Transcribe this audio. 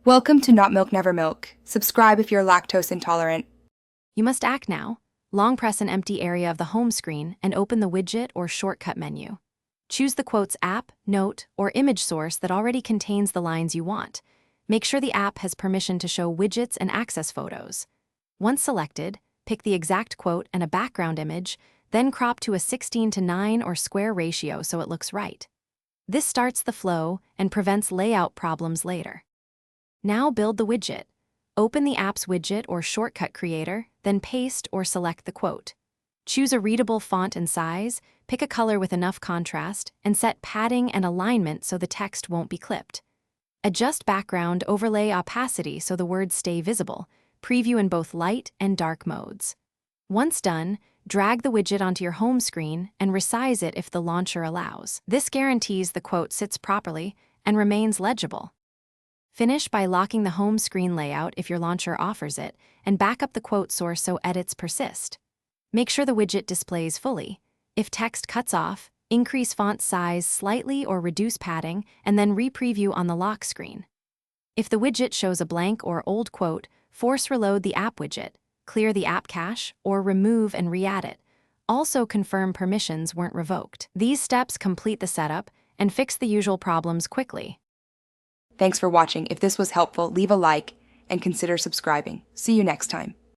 Welcome to Not Milk Never Milk. Subscribe if you're lactose intolerant. You must act now. Long press an empty area of the home screen and open the widget or shortcut menu. Choose the quote's app, note, or image source that already contains the lines you want. Make sure the app has permission to show widgets and access photos. Once selected, pick the exact quote and a background image, then crop to a 16:9 or square ratio so it looks right. This starts the flow and prevents layout problems later. Now build the widget. Open the app's widget or shortcut creator, then paste or select the quote. Choose a readable font and size, pick a color with enough contrast, and set padding and alignment so the text won't be clipped. Adjust background overlay opacity so the words stay visible. Preview in both light and dark modes. Once done, drag the widget onto your home screen and resize it if the launcher allows. This guarantees the quote sits properly and remains legible. Finish by locking the home screen layout if your launcher offers it, and back up the quote source so edits persist. Make sure the widget displays fully. If text cuts off, increase font size slightly or reduce padding, and then re-preview on the lock screen. If the widget shows a blank or old quote, force reload the app widget, clear the app cache, or remove and re-add it. Also confirm permissions weren't revoked. These steps complete the setup and fix the usual problems quickly. Thanks for watching. If this was helpful, leave a like and consider subscribing. See you next time.